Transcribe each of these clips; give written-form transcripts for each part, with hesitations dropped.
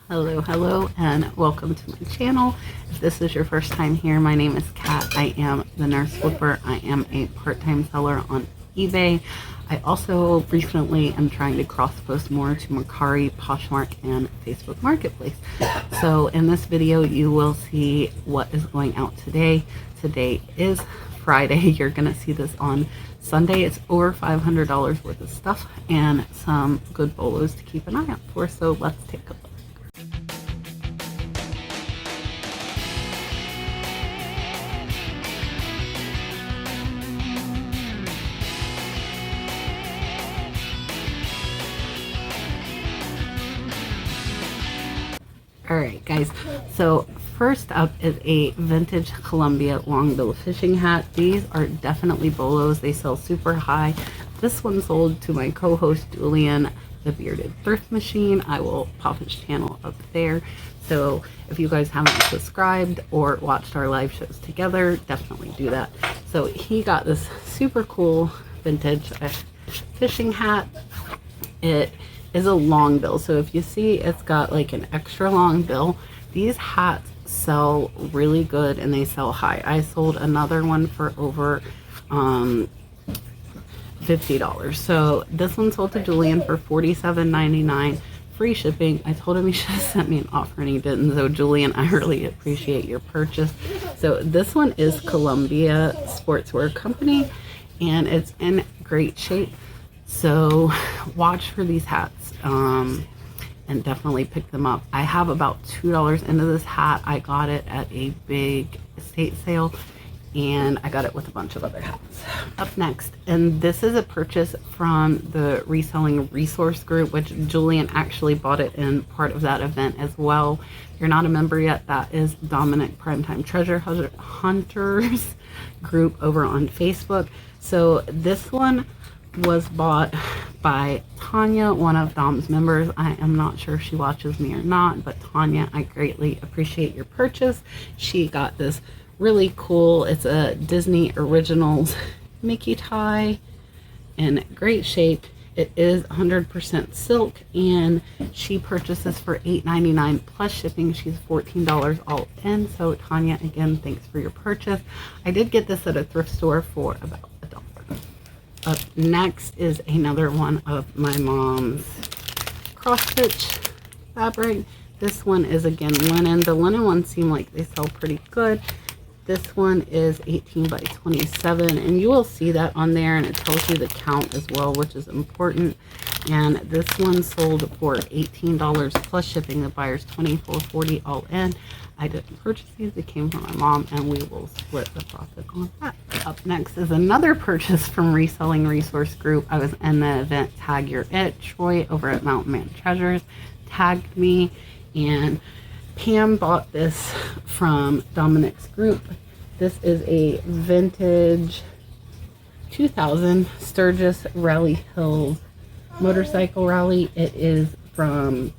Hello, and welcome to my channel. If this is your first time here, my name is Kat. I am the Nurse Flipper. I am a part-time seller on eBay. I also recently am trying to cross-post more to Mercari, Poshmark, and Facebook Marketplace. So in this video, you will see what is going out today. Today is Friday. You're gonna see this on Sunday. It's over $500 worth of stuff and some good bolos to keep an eye out for. So let's take a look. Alright guys, so first up is a vintage Columbia long bill fishing hat. These are definitely bolos. They sell super high. This one sold to my co-host Julian, the Bearded Thrift Machine. I will pop his channel up there. So if you guys haven't subscribed or watched our live shows together, definitely do that. So he got this super cool vintage fishing hat. It is a long bill, so if you see it's got like an extra long bill. These hats sell really good and they sell high. I sold another one for over $50. So this one sold to Julian for $47.99, free shipping. I told him he should have sent me an offer and he didn't. So Julian, I really appreciate your purchase. So this one is Columbia Sportswear Company and it's in great shape. So watch for these hats and definitely pick them up. I have about $2 into this hat. I got it at a big estate sale and I got it with a bunch of other hats. Up next, and this is a purchase from the Reselling Resource Group, which Julian actually bought it in part of that event as well. If you're not a member yet, that is Dominic Primetime Treasure Hunters group over on Facebook. So this one was bought by Tanya, one of Dom's members. I am not sure if she watches me or not, but Tanya, I greatly appreciate your purchase. She got this really cool, it's a Disney Originals Mickey tie in great shape. It is 100% silk and she purchased this for $8.99 plus shipping. She's $14 all in. So Tanya, again, thanks for your purchase. I did get this at a thrift store for about $1. Up next is another one of my mom's cross stitch fabric. This one is again linen. The linen ones seem like they sell pretty good. This one is 18 by 27 and you will see that on there and it tells you the count as well, which is important. And this one sold for $18 plus shipping. The buyer's $24.40 all in. I didn't purchase these, they came from my mom and we will split the profit on that. Up next is another purchase from Reselling Resource Group. I was in the event Tag Your It. Troy over at Mountain Man Treasures tagged me and Pam bought this from Dominic's group. This is a vintage 2000 Sturgis Rally Hills motorcycle rally. It is from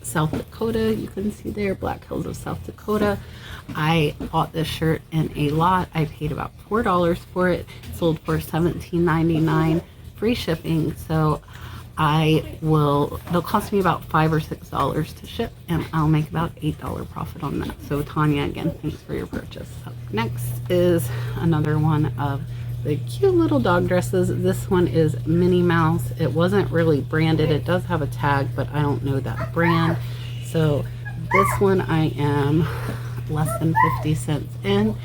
South Dakota. You can see there, Black Hills of South Dakota. I bought this shirt in a lot. I paid about $4 for it. Sold for $17.99, free shipping. So it'll cost me about $5 or $6 to ship and I'll make about $8 profit on that. So Tanya, again, thanks for your purchase. Up next is another one of the cute little dog dresses. This one is Minnie Mouse. It wasn't really branded. It does have a tag, but I don't know that brand. So this one I am less than 50 cents in.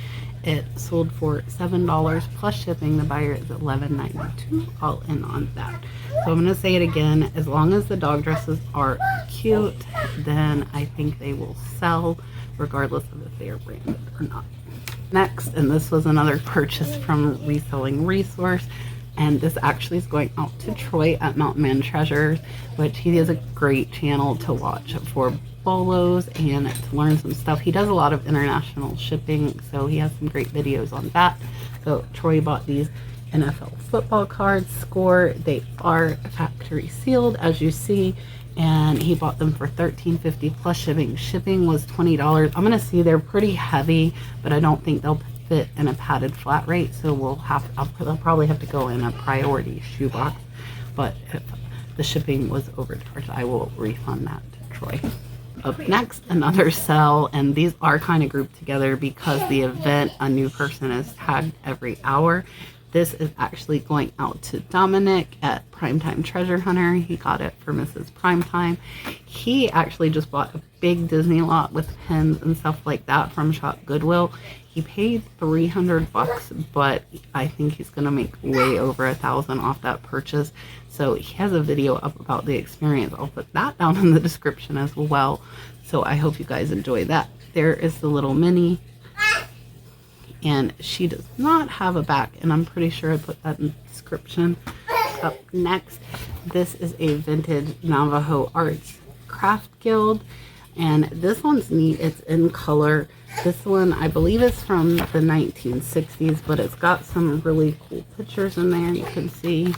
It sold for $7 plus shipping. The buyer is $11.92 all in on that. So I'm going to say it again, as long as the dog dresses are cute, then I think they will sell regardless of if they are branded or not. Next, and this was another purchase from Reselling Resource, and this actually is going out to Troy at Mountain Man Treasures, which he is a great channel to watch for bolos and to learn some stuff. He does a lot of international shipping, so he has some great videos on that. So Troy bought these NFL football cards, Score. They are factory sealed, as you see, and he bought them for $13.50 plus shipping. Shipping was $20. I'm gonna see they're pretty heavy, but I don't think they'll fit in a padded flat rate, so I'll probably have to go in a priority shoebox. But if the shipping was overcharged, I will refund that to Troy. Up next, another sell, and these are kind of grouped together because the event, a new person is tagged every hour. This is actually going out to Dominic at Primetime Treasure Hunter. He got it for Mrs. Primetime. He actually just bought a big Disney lot with pins and stuff like that from Shop Goodwill. He paid $300, but I think he's gonna make way over $1,000 off that purchase. So he has a video up about the experience. I'll put that down in the description as well. So I hope you guys enjoy that. There is the little Minnie. And she does not have a back, and I'm pretty sure I put that in the description. Up next, this is a vintage Navajo Arts Craft Guild, and this one's neat. It's in color. This one, I believe, is from the 1960s, but it's got some really cool pictures in there you can see.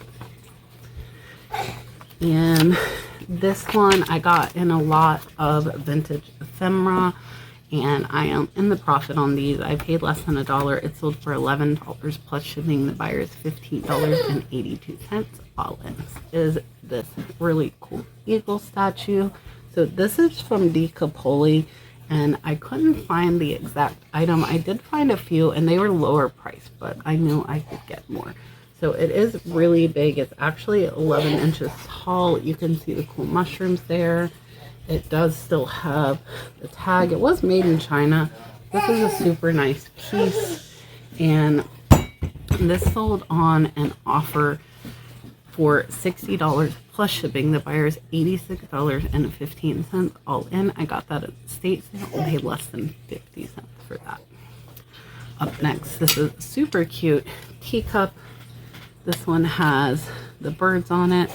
And this one I got in a lot of vintage ephemera, and I am in the profit on these. I paid less than $1. It sold for $11 plus shipping. The buyer's $15.82 all in. Is this really cool eagle statue? So this is from Decapoli, and I couldn't find the exact item. I did find a few, and they were lower priced, but I knew I could get more. So it is really big. It's actually 11 inches tall. You can see the cool mushrooms there. It does still have the tag. It was made in China. This is a super nice piece, and this sold on an offer for $60 plus shipping. The buyer's $86.15 all in. I got that at the state sale. I paid less than 50 cents for that. Up next, this is a super cute teacup. This one has the birds on it,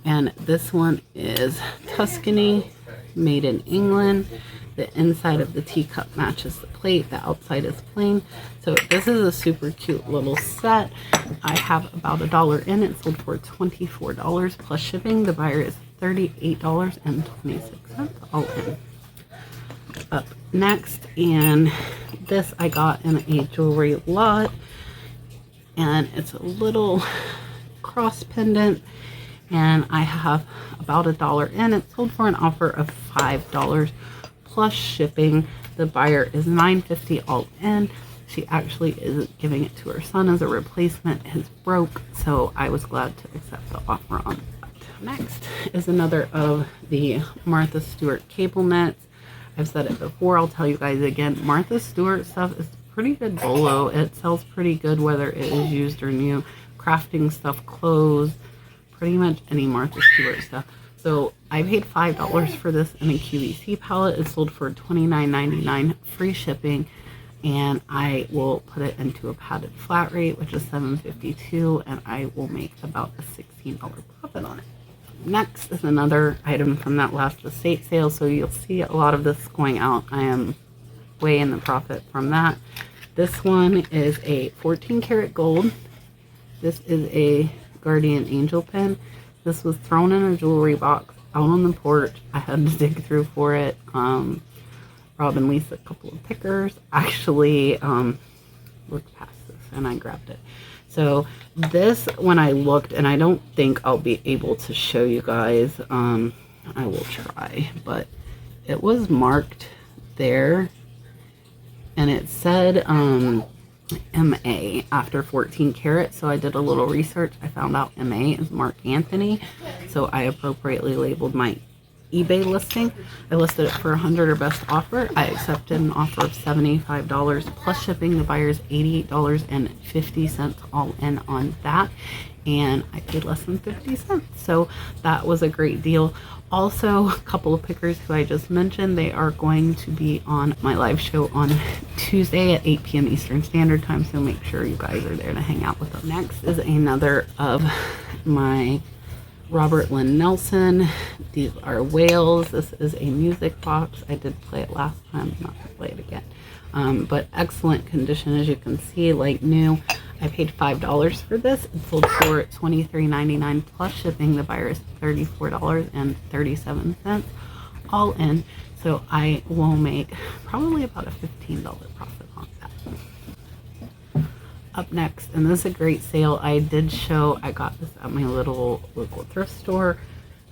and this one is Tuscany, made in England. The inside of the teacup matches the plate. The outside is plain. So this is a super cute little set. I have about $1 in. It sold for $24 plus shipping. The buyer is $38.26 all in. Up next, and this I got in a jewelry lot, and it's a little cross pendant, and I have about $1 in. It sold for an offer of $5 plus shipping. The buyer is $9.50 all in. She actually is giving it to her son as a replacement. His broke, so I was glad to accept the offer on that. Next is another of the Martha Stewart cable nets. I've said it before, I'll tell you guys again. Martha Stewart stuff is pretty good bolo. It sells pretty good whether it is used or new. Crafting stuff, clothes, pretty much any Martha Stewart stuff. So I paid $5 for this in a QVC palette. It sold for $29.99 free shipping, and I will put it into a padded flat rate, which is $7.52, and I will make about a $16 profit on it. Next is another item from that last estate sale, so you'll see a lot of this going out. I am way in the profit from that. This one is a 14 karat gold. This is a Guardian Angel pin. This was thrown in a jewelry box out on the porch. I had to dig through for it. Rob and Lisa, a couple of pickers, actually looked past this and I grabbed it. So this, when I looked, and I don't think I'll be able to show you guys, I will try, but it was marked there, and it said MA after 14 karat. So I did a little research. I found out MA is Mark Anthony, so I appropriately labeled my eBay listing. I listed it for $100 or best offer. I accepted an offer of $75 plus shipping. The buyer's $88.50 all in on that, and I paid less than 50 cents, so that was a great deal. Also, a couple of pickers who I just mentioned, they are going to be on my live show on Tuesday at 8 p.m. Eastern Standard Time, so make sure you guys are there to hang out with them. Next is another of my Robert Lynn Nelson. These are whales. This is a music box. I did play it last time, not to play it again. But excellent condition, as you can see, like new. I paid $5 for this. It sold for $23.99 plus shipping. The buyer is $34.37 all in. So I will make probably about a $15 profit on that. Up next, and this is a great sale. I did show, I got this at my little local thrift store.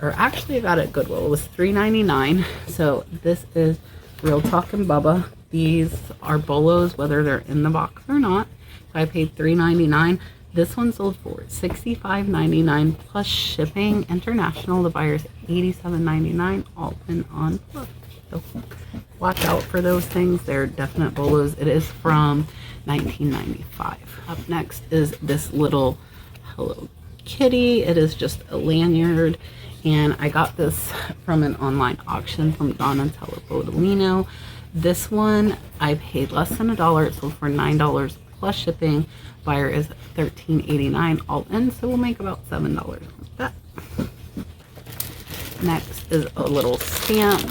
or actually I got it at Goodwill. It was $3.99. So this is Real Talkin' Bubba. These are bolos, whether they're in the box or not. So I paid $3.99. This one sold for $65.99 plus shipping. International, the buyer's $87.99, all in on plus. So watch out for those things. They're definite bolos. It is from 1995. Up next is this little Hello Kitty. It is just a lanyard, and I got this from an online auction from Donatella Bodolino. This one I paid less than $1. It sold for $9 plus shipping. Buyer is $13.89 all in, so we'll make about $7 on that. Next is a little stamp.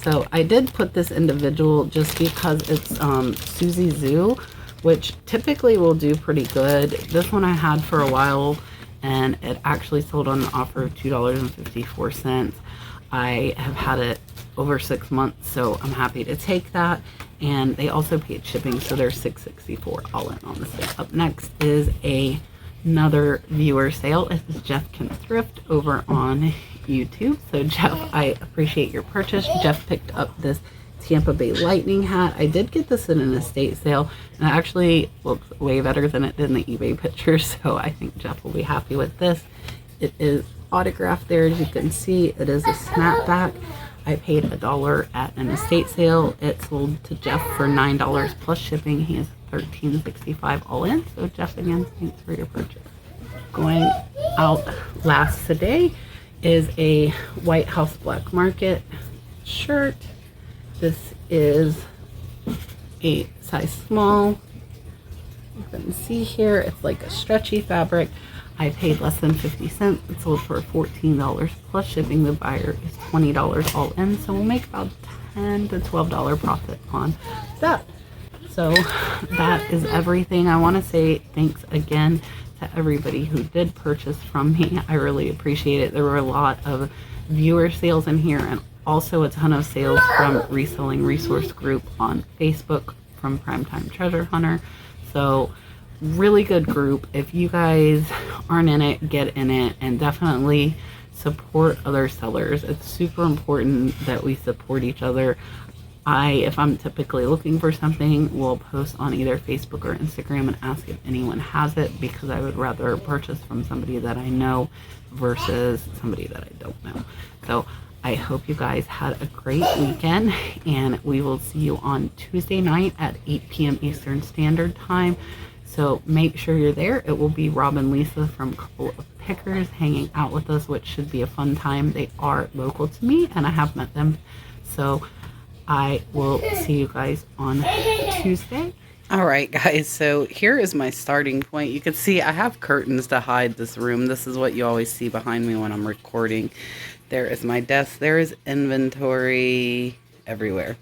So I did put this individual just because it's Susie Zoo, which typically will do pretty good. This one I had for a while, and it actually sold on an offer of $2.54. I have had it over 6 months, so I'm happy to take that. And they also paid shipping, so they're $6.64 all in on the sale. Up next is another viewer sale. It is Jeff Can Thrift over on YouTube. So Jeff, I appreciate your purchase. Jeff picked up this Tampa Bay Lightning hat. I did get this in an estate sale, and it actually looks way better than it did in the eBay picture, so I think Jeff will be happy with this. It is autographed there, as you can see. It is a snapback. I paid $1 at an estate sale. It sold to Jeff for $9 plus shipping. He is $13.65 all in. So Jeff, again, thanks for your purchase. Going out last today is a White House Black Market shirt. This is a size small. You can see here, it's like a stretchy fabric. I paid less than 50 cents. It sold for $14 plus shipping. The buyer is $20 all in, so we'll make about $10 to $12 profit on that. So that is everything. I want to say thanks again to everybody who did purchase from me. I really appreciate it. There were a lot of viewer sales in here, and also a ton of sales from Reselling Resource Group on Facebook from Primetime Treasure Hunter. So really good group. If you guys aren't in it, get in it, and definitely support other sellers. It's super important that we support each other. If I'm typically looking for something, will post on either Facebook or Instagram and ask if anyone has it, because I would rather purchase from somebody that I know versus somebody that I don't know. So I hope you guys had a great weekend, and we will see you on Tuesday night at 8 p.m. Eastern Standard Time. So make sure you're there. It will be Rob and Lisa from Couple of Pickers hanging out with us, which should be a fun time. They are local to me, and I have met them. So I will see you guys on Tuesday. All right, guys. So here is my starting point. You can see I have curtains to hide this room. This is what you always see behind me when I'm recording. There is my desk. There is inventory everywhere.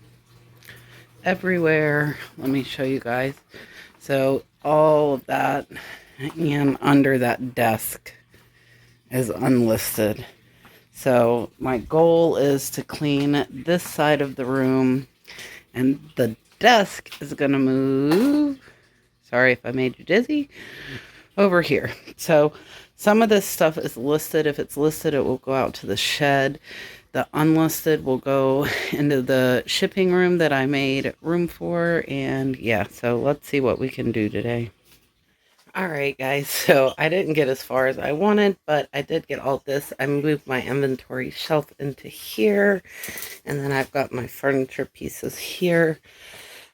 Everywhere. Let me show you guys. So all of that and under that desk is unlisted. So my goal is to clean this side of the room, and the desk is going to move. Sorry if I made you dizzy. Over here. So some of this stuff is listed. If it's listed, it will go out to the shed. The unlisted will go into the shipping room that I made room for. And yeah, so let's see what we can do today. All right, guys. So I didn't get as far as I wanted, but I did get all this. I moved my inventory shelf into here, and then I've got my furniture pieces here.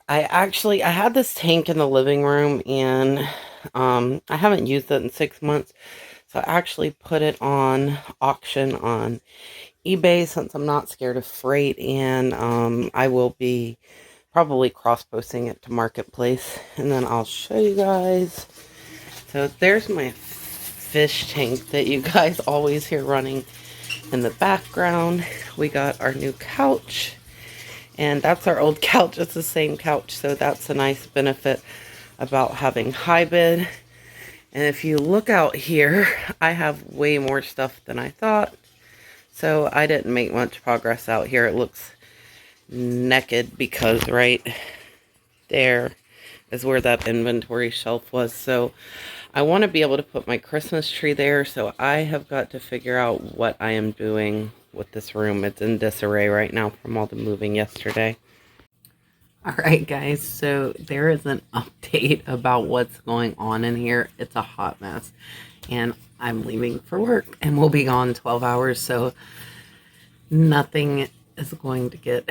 I had this tank in the living room, and I haven't used it in 6 months. So I actually put it on auction on eBay, since I'm not scared of freight, and I will be probably cross-posting it to Marketplace, and then I'll show you guys. So there's my fish tank that you guys always hear running in the background. We got our new couch, and that's our old couch. It's the same couch, so that's a nice benefit about having high bid. And if you look out here, I have way more stuff than I thought. So I didn't make much progress out here. It looks naked because right there is where that inventory shelf was. So I want to be able to put my Christmas tree there, so I have got to figure out what I am doing with this room. It's in disarray right now from all the moving yesterday. All right, guys, so there is an update about what's going on in here. It's a hot mess, and I'm leaving for work, and we'll be gone 12 hours, so nothing is going to get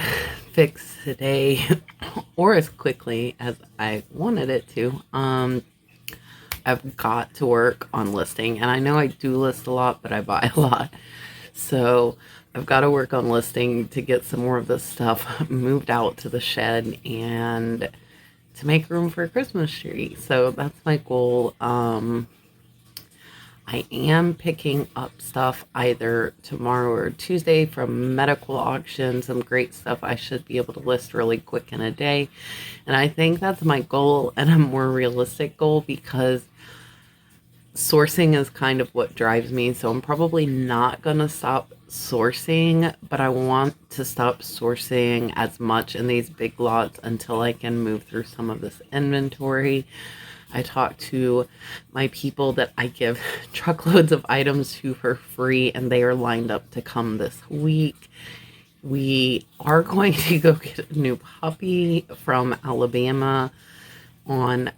fixed today or as quickly as I wanted it to. I've got to work on listing, and I know I do list a lot, but I buy a lot. So I've got to work on listing to get some more of this stuff moved out to the shed and to make room for a Christmas tree. So that's my goal. I am picking up stuff either tomorrow or Tuesday from medical auction, some great stuff I should be able to list really quick in a day. And I think that's my goal and a more realistic goal because sourcing is kind of what drives me. So I'm probably not going to stop sourcing, but I want to stop sourcing as much in these big lots until I can move through some of this inventory. I talked to my people that I give truckloads of items to for free, and they are lined up to come this week. We are going to go get a new puppy from Alabama on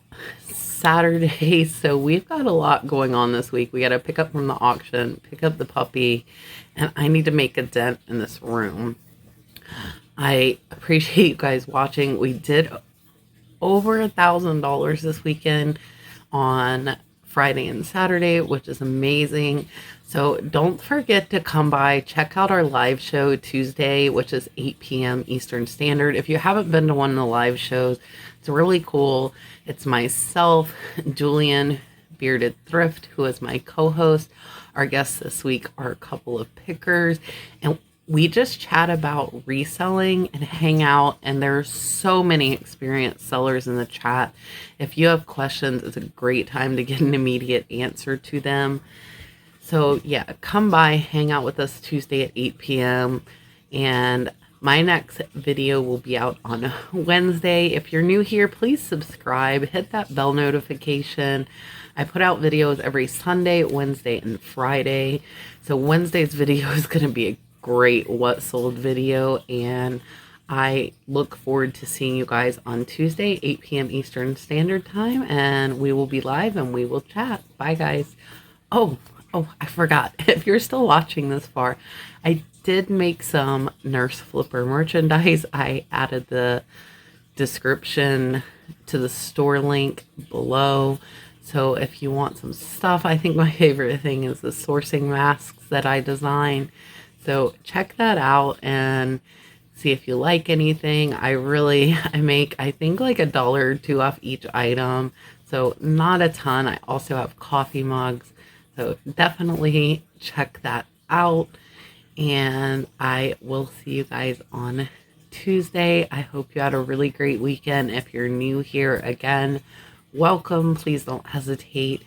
Saturday, so we've got a lot going on this week. We got to pick up from the auction, pick up the puppy, and I need to make a dent in this room. I appreciate you guys watching. We did over $1,000 this weekend on Friday and Saturday, which is amazing. So don't forget to come by, check out our live show Tuesday, which is 8 p.m. Eastern Standard. If you haven't been to one of the live shows, it's really cool. It's myself, Julian, Bearded Thrift, who is my co-host. Our guests this week are a couple of pickers, and we just chat about reselling and hang out, and there's so many experienced sellers in the chat. If you have questions, it's a great time to get an immediate answer to them. So yeah, come by, hang out with us Tuesday at 8 p.m. And my next video will be out on Wednesday. If you're new here, please subscribe, hit that bell notification. I put out videos every Sunday, Wednesday, and Friday. So Wednesday's video is going to be a great what sold video, and I look forward to seeing you guys on Tuesday, 8 p.m. Eastern Standard Time, and we will be live and we will chat. Bye, guys. Oh, I forgot. If you're still watching this far, I did make some Nurse Flipper merchandise. I added the description to the store link below. So if you want some stuff, I think my favorite thing is the sourcing masks that I designed. So check that out and see if you like anything. I make, I think, like $1 or $2 off each item. So not a ton. I also have coffee mugs. So definitely check that out. And I will see you guys on Tuesday. I hope you had a really great weekend. If you're new here, again, welcome. Please don't hesitate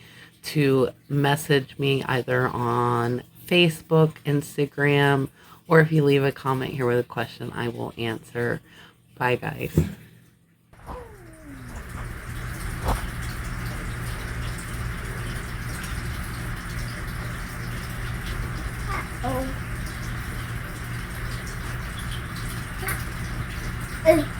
to message me either on Facebook, Instagram, or if you leave a comment here with a question, I will answer. Bye, guys. Oh.